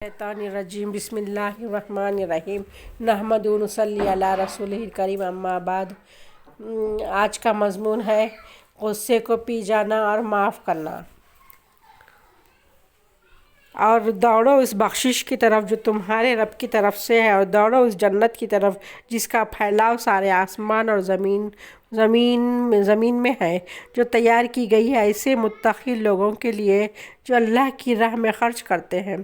الشیطان الرجیم بسم اللہ الرحمن الرحیم نحمدہ و نصلی علی رسولہ الکریم اما بعد۔ آج کا مضمون ہے غصے کو پی جانا اور معاف کرنا۔ اور دوڑو اس بخشش کی طرف جو تمہارے رب کی طرف سے ہے، اور دوڑو اس جنت کی طرف جس کا پھیلاؤ سارے آسمان اور زمین میں ہے، جو تیار کی گئی ہے ایسے متقی لوگوں کے لیے جو اللہ کی راہ میں خرچ کرتے ہیں،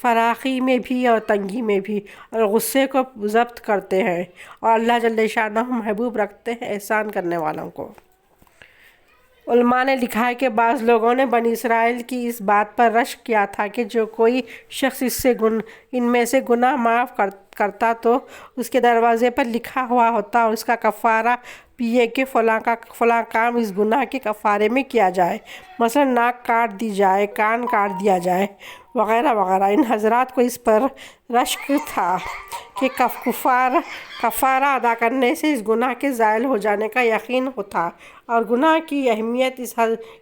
فراخی میں بھی اور تنگی میں بھی، اور غصے کو ضبط کرتے ہیں، اور اللہ جل شانہ محبوب رکھتے ہیں احسان کرنے والوں کو۔ علماء نے لکھا ہے کہ بعض لوگوں نے بنی اسرائیل کی اس بات پر رشک کیا تھا کہ جو کوئی شخص ان میں سے گناہ معاف کرتا تو اس کے دروازے پر لکھا ہوا ہوتا اور اس کا کفارہ بھی یہ کہ فلاں کام اس گناہ کے کفارے میں کیا جائے، مثلا ناک کاٹ دی جائے، کان کاٹ دیا جائے وغیرہ وغیرہ۔ ان حضرات کو اس پر رشک تھا کہ کفارہ ادا کرنے سے اس گناہ کے زائل ہو جانے کا یقین تھا، اور گناہ کی اہمیت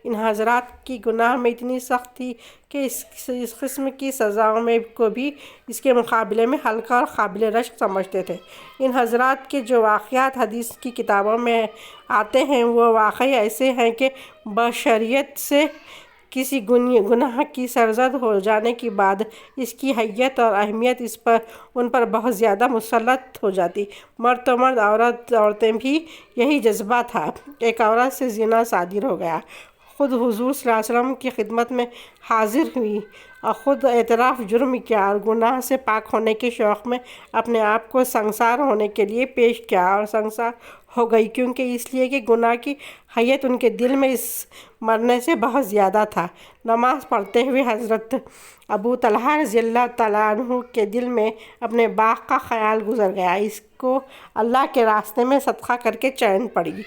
ان حضرات کی گناہ میں اتنی سخت تھی کہ اس قسم کی سزاؤں میں کو بھی اس کے مقابلے میں ہلکا اور قابل رشک سمجھتے تھے۔ ان حضرات کے جو واقعات حدیث کی کتابوں میں آتے ہیں وہ واقعی ایسے ہیں کہ بشریت سے کسی گناہ کی سرزد ہو جانے کے بعد اس کی حیت اور اہمیت ان پر بہت زیادہ مسلط ہو جاتی۔ مرد تو مرد، عورتیں بھی یہی جذبہ تھا۔ ایک عورت سے زنا صادر ہو گیا، خود حضور صلی اللہ علیہ وسلم کی خدمت میں حاضر ہوئی اور خود اعتراف جرم کیا، اور گناہ سے پاک ہونے کے شوق میں اپنے آپ کو سنگسار ہونے کے لیے پیش کیا، اور سنگسار ہو گئی، کیونکہ اس لیے کہ گناہ کی حیت ان کے دل میں اس مرنے سے بہت زیادہ تھا۔ نماز پڑھتے ہوئے حضرت ابو طلحہ رضی اللہ تعالیٰ عنہ کے دل میں اپنے باغ کا خیال گزر گیا، اس کو اللہ کے راستے میں صدقہ کر کے چین پڑی،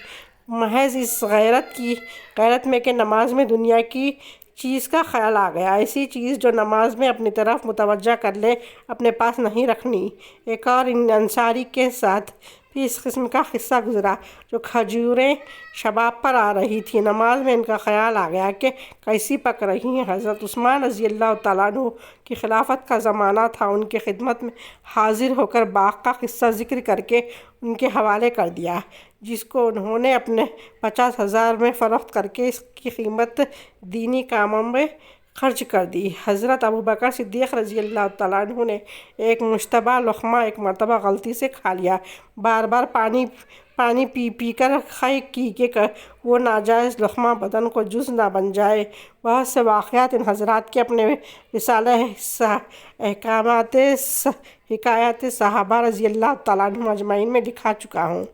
محض اس غیرت میں کہ نماز میں دنیا کی چیز کا خیال آ گیا، ایسی چیز جو نماز میں اپنی طرف متوجہ کر لے، اپنے پاس نہیں رکھنی۔ ایک اور انصاری کے ساتھ بھی اس قسم کا قصہ گزرا، جو کھجوریں شباب پر آ رہی تھی، نماز میں ان کا خیال آ گیا کہ کیسی پک رہی ہیں۔ حضرت عثمان رضی اللہ تعالیٰ عنہ کی خلافت کا زمانہ تھا، ان کی خدمت میں حاضر ہو کر باغ کا قصہ ذکر کر کے ان کے حوالے کر دیا، جس کو انہوں نے اپنے 50,000 میں فروخت کر کے اس کی قیمت دینی کاموں میں خرچ کر دی۔ حضرت ابوبکر صدیق رضی اللہ تعالیٰ عنہ نے ایک مشتبہ لقمہ ایک مرتبہ غلطی سے کھا لیا، بار بار پانی پی کر خے کی کہ وہ ناجائز لقمہ بدن کو جز نہ بن جائے۔ بہت سے واقعات ان حضرات کے اپنے رسالہ حکایات صحابہ رضی اللہ تعالیٰ عنہ اجمعین میں لکھا چکا ہوں۔